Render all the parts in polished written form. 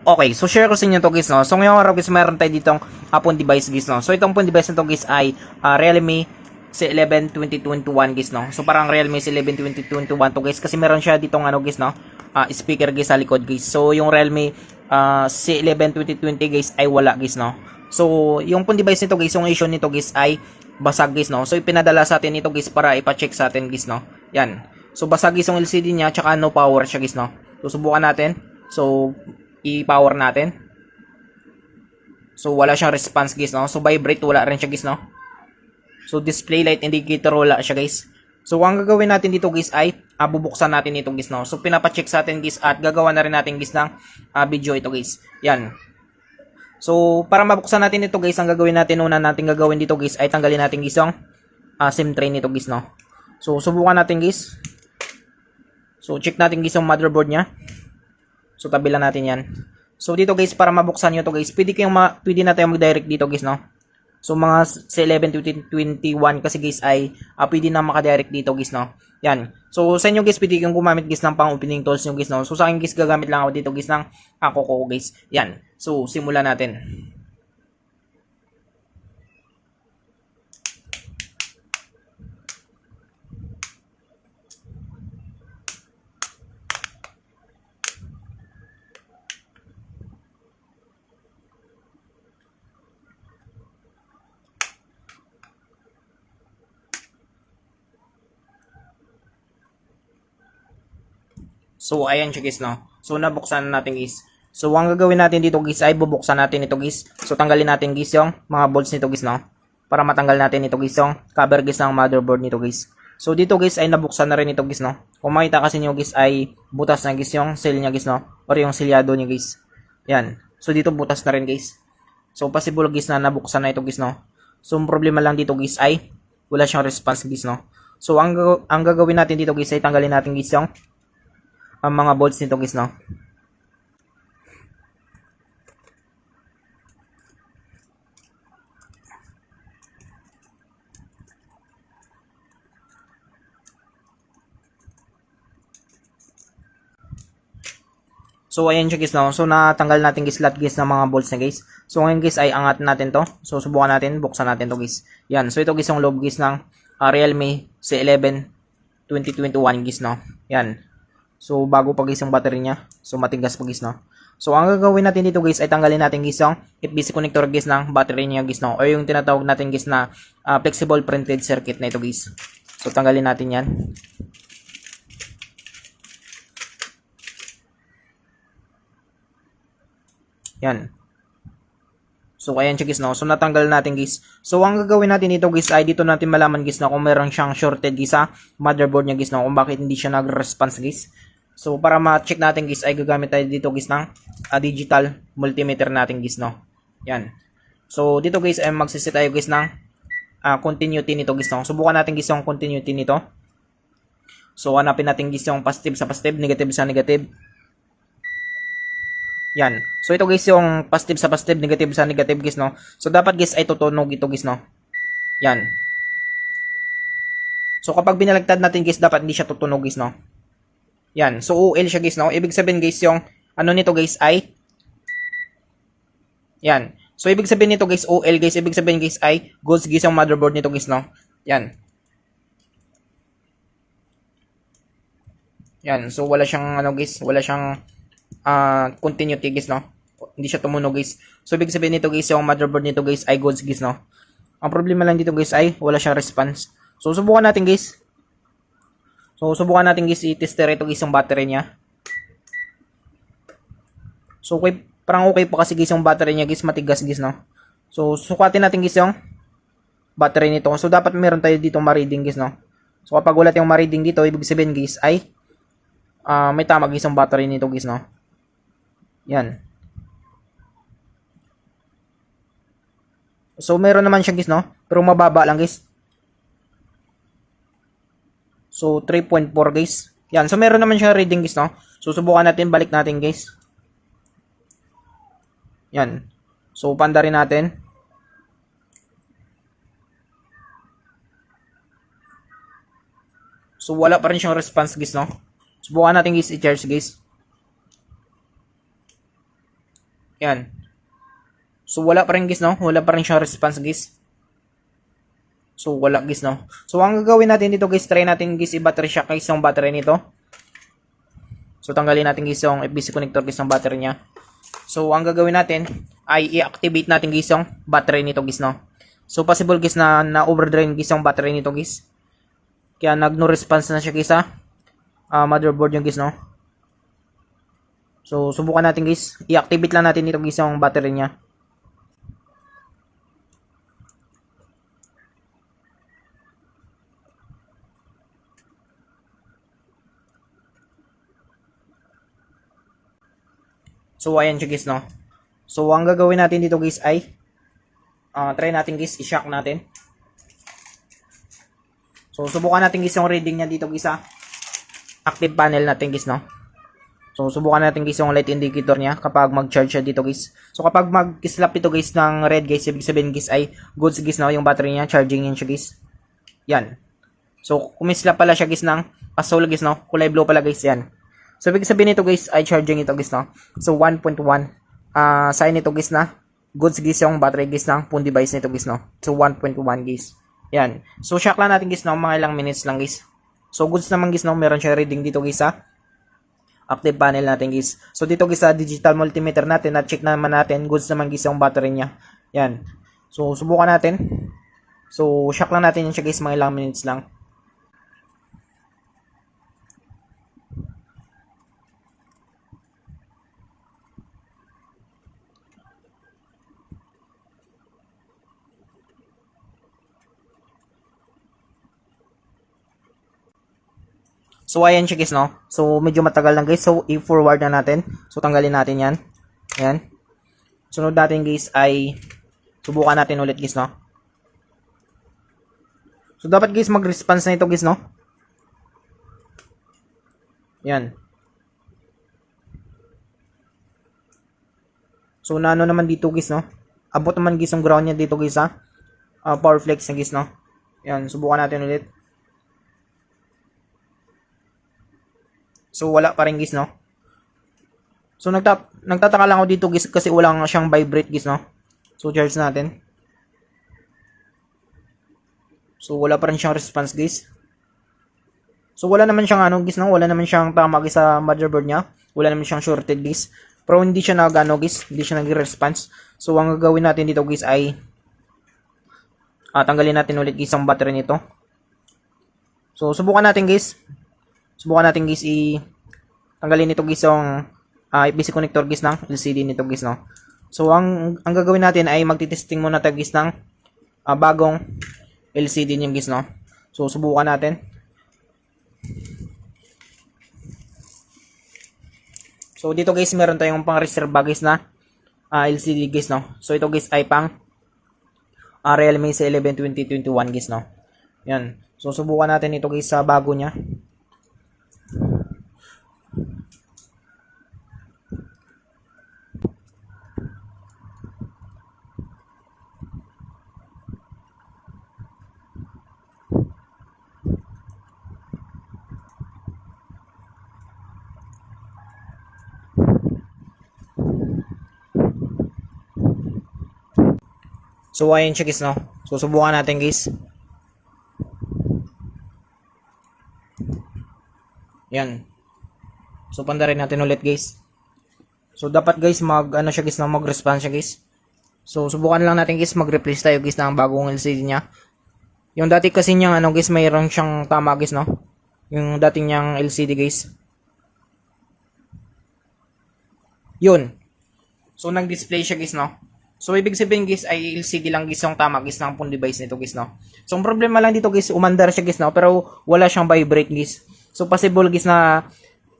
Okay, so share ko sa inyo to guys, no. So ngayong araw guys, mayroon tayo ditong phone device guys, no. So itong phone device na to guys ay Realme C11 2021 guys, no. So parang Realme C11 2021 to guys kasi meron siya ditong ano guys, no. Speaker guys sa likod guys. So yung Realme C11 2020 guys ay wala guys, no. So yung phone device nito guys, yung issue nito guys ay basag guys, no. So ipinadala sa atin ito guys para ipa-check sa atin guys, no. Yan. So basag guys yung LCD niya, tsaka no power siya guys, no. So subukan natin. So i-power natin. So wala siyang response guys, no. So vibrate wala rin siya guys, no. So display light indicator wala siya guys. So ang gagawin natin dito guys ay bubuksan natin ito guys, no. So pinapa-check sa atin guys at gagawa na rin natin guys ng video ito guys. Yan. So para mabuksan natin ito guys, ang gagawin natin una natin gagawin dito guys ay tanggalin natin guys yung SIM tray nito guys, no. So subukan natin guys. So check natin guys yung motherboard niya. So tabi lang natin 'yan. So dito guys para mabuksan niyo to guys, pwede na tayong mag-direct dito guys, no. So mga C11 2021 kasi guys ay pwede na maka-direct dito guys, no. Yan. So sa inyo guys pwede kayong gumamit guys ng pang-opening tools niyo guys, no. So sa akin guys gagamit lang ako dito guys ng Coco guys. Yan. So simulan natin. So, ayan siya guys, no. So, nabuksan na natin guys. So, ang gagawin natin dito guys ay bubuksan natin ito guys. So, tanggalin natin guys yung mga bolts nito guys, no. Para matanggal natin ito guys yung cover guys ng motherboard nito guys. So, dito guys ay nabuksan na rin ito guys, no. Kung makita kasi nyo guys ay butas na guys yung seal niya guys, no. Or yung selyado niya guys. Yan. So, dito butas na rin guys. So, possible guys na nabuksan na ito guys, no. So, ang problema lang dito guys ay wala siyang response guys, no. So, ang gagawin natin dito guys ay tanggalin natin guys yung ang mga bolts nito guys, no. So ayan siya guys, no. So natanggal natin guys lahat guys ng mga bolts na guys. So ngayon guys ay angat natin to. So subukan natin, buksan natin to guys. Yan. So ito guys yung loob guys ng Realme C11 2021 guys, no. Yan. So bago pa guys yung battery niya. So matigas pa guys, no. So ang gagawin natin dito guys ay tanggalin natin guys yung FBC connector guys ng battery niya guys, no. O yung tinatawag natin guys na flexible printed circuit na ito guys. So tanggalin natin yan. Yan. So ayan siya guys, no. So natanggal natin guys. So ang gagawin natin dito guys ay dito natin malaman guys na kung meron siyang shorted guys sa motherboard niya guys, no. Kung bakit hindi siya nagre-response guys. So para ma-check natin guys ay gagamit tayo dito guys ng digital multimeter natin guys, no. Yan. So dito guys ay magsiset tayo guys ng continuity nito guys, no. Subukan natin guys yung continuity nito. So hanapin natin guys yung positive sa positive, negative sa negative. Yan. So ito guys yung positive sa positive, negative sa negative guys, no. So dapat guys ay tutunog ito guys, no. Yan. So kapag binalagtad natin guys dapat hindi siya tutunog guys, no. Yan. So OL siya guys, no. Ibig sabihin guys yung ano nito guys ay yan. So ibig sabihin nito guys OL guys, ibig sabihin guys ay goods guys yung motherboard nito guys, no. Yan. Yan. So wala siyang ano guys, wala siyang continuity guys, no. Hindi siya tumunog guys. So ibig sabihin nito guys yung motherboard nito guys ay goods guys, no. Ang problema lang dito guys ay wala siyang response. So subukan natin guys. So subukan natin guys i-tester ito guys yung battery niya. So okay, parang okay pa kasi guys yung battery niya guys, matigas guys, no. So sukatin natin guys yung battery nito. So dapat meron tayo dito ma-reading guys, no. So kapag wala tayong ma-reading dito, ibig sabihin guys ay may tama guys yung battery nito guys, no. Yan. So meron naman siya guys, no, pero mababa lang guys. So 3.4 guys. Yan. So meron naman siya reading guys, no. So subukan natin, balik natin guys. Yan. So pandarin natin. So wala pa rin siyang response guys, no. Subukan natin guys i-charge guys. Yan. So, wala pa rin guys, no? Wala pa rin siyang response guys. So, wala guys, no? So, ang gagawin natin dito guys, try natin guys i-battery shock guys yung battery nito. So, tanggalin natin guys yung FBC connector guys ng battery niya. So, ang gagawin natin ay i-activate natin guys yung battery nito guys, no? So, possible guys na overdrain guys yung battery nito guys. Kaya nag-no response na siya guys sa motherboard yung guys, no? So, subukan natin guys. I-activate lang natin dito guys yung battery niya. So, ayan siya guys, no? So, ang gagawin natin dito guys ay try natin guys, i-shock natin. So, subukan natin guys yung reading niya dito guys sa active panel natin guys, no? So, subukan natin guys yung light indicator niya kapag mag-charge siya dito guys. So, kapag mag-slap ito guys ng red guys, ibig sabihin guys ay goods guys, no? Yung battery niya, charging yan siya guys. Yan. So, kumislap pala siya guys ng pasol guys, no? Kulay blue pala guys, yan. So, ibig sabihin ito guys ay charging ito guys, no? So, 1.1 sign ito guys na goods guys yung battery guys ng phone device nito guys, no? So, 1.1 guys. Yan. So, shock lang natin guys, no? Mga ilang minutes lang guys. So, goods naman guys, no? Meron siya reading dito guys sa active panel natin guys. So, dito guys sa digital multimeter natin, na-check naman natin, goods naman guys yung battery niya. Yan. So, subukan natin. So, shock lang natin yun siya guys, mga ilang minutes lang. So, ayan siya guys, no? So, medyo matagal lang guys. So, i-forward na natin. So, tanggalin natin yan. Ayan. Sunod natin guys ay subukan natin ulit guys, no? So, dapat guys mag-response na ito guys, no? Ayan. So, nano naman dito guys, no? Abot naman guys yung ground niya dito guys, ha? Power flex na guys, no? Ayan. Subukan natin ulit. So, wala pa rin guys, no? So, nagtataka lang ako dito guys kasi wala nga siyang vibrate guys, no? So, charge natin. So, wala pa rin siyang response guys. So, wala naman siyang ano guys, no? Wala naman siyang tama guys sa motherboard niya. Wala naman siyang shorted guys. Pero hindi siya nag-ano guys, hindi siya nag-response. So, ang gagawin natin dito guys ay tanggalin natin ulit guys ang battery nito. So, subukan natin guys. Subukan natin guys tanggalin nito guys yung FBC connector guys ng LCD nito guys, no. So ang gagawin natin ay magti-testing muna tayo guys ng bagong LCD niyo guys, no. So subukan natin. So dito guys meron tayong pang reserve guys na LCD guys, no. So ito guys ay pang Realme C11 2021 guys, no. Yan. So subukan natin ito guys sa bago niya. So, ayan siya guys, no? So, subukan natin guys. Yan. So, pandarin natin ulit guys. So, dapat guys, ano siya guys, no? Mag-response siya guys. So, subukan lang natin guys, mag-replace tayo guys ng bagong LCD niya. Yung dati kasi niyang ano guys, mayroon siyang tama guys, no? Yung dati niyang LCD guys. Yun. So, nag-display siya guys, no? So, ibig sabihin guys, ay LCD lang guys yung tama guys ng phone device nito guys, no? So, ang problema lang dito guys, umandar siya guys, no? Pero, wala siyang vibrate guys. So, possible guys na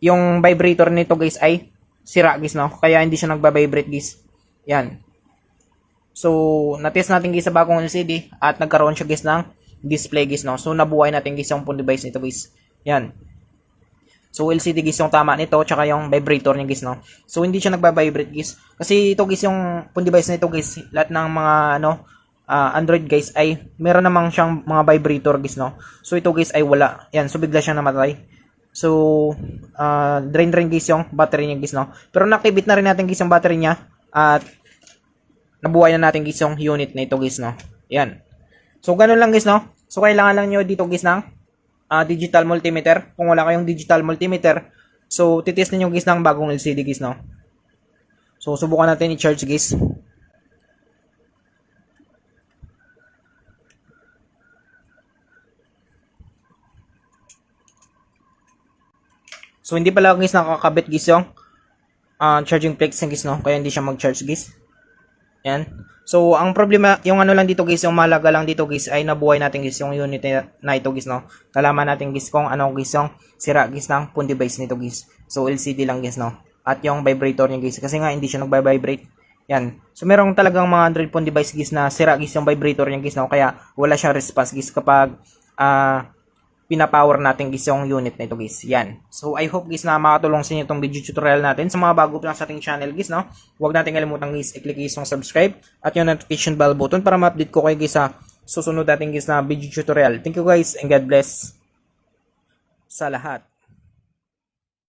yung vibrator nito guys ay sira guys, no? Kaya hindi siya nagba-vibrate guys. Yan. So, na-test natin guys sa bagong LCD at nagkaroon siya guys ng display guys, no? So, nabuhay natin guys yung phone device nito guys. Yan. So, LCD guys yung tama nito, tsaka yung vibrator niya guys, no? So, hindi siya nagba-vibrate guys. Kasi ito guys yung phone device nito guys, lahat ng mga ano, Android guys ay meron namang siyang mga vibrator guys, no? So, ito guys ay wala. Yan, so bigla siyang namatay. So, drain guys yung battery niya guys, no? Pero na-activate na rin natin guys yung battery niya. at nabuhay na natin guys yung unit na ito guys, no. Yan. So ganun lang guys, no. So kailangan lang nyo dito guys ng digital multimeter. Kung wala kayong digital multimeter, so titest niyo guys ng bagong LCD guys, no. So subukan natin i-charge guys. So hindi pala guys nakakabit guys yung charging flex guys, no. Kaya hindi siya mag-charge guys. Yan. So ang problema, yung ano lang dito guys, yung mahalaga lang dito guys ay nabuhay natin guys yung unit na ito guys, no. Nalaman natin guys kung ano guys yung sira guys ng phone device nito guys. So LCD lang guys, no. At yung vibrator niya guys, kasi nga hindi siya nagba-vibrate. Yan. So merong talagang mga Android phone device guys na sira guys yung vibrator niya guys, no. Kaya wala siyang response guys kapag pinapower natin guys yung unit na ito guys. Yan. So I hope guys na makatulong sa inyo itong video tutorial natin. Sa mga bago pa lang sa ating channel guys, no, huwag natin kalimutan guys i-click guys yung subscribe at yung notification bell button para ma-update ko kayo guys sa susunod natin guys na video tutorial. Thank you guys and God bless sa lahat.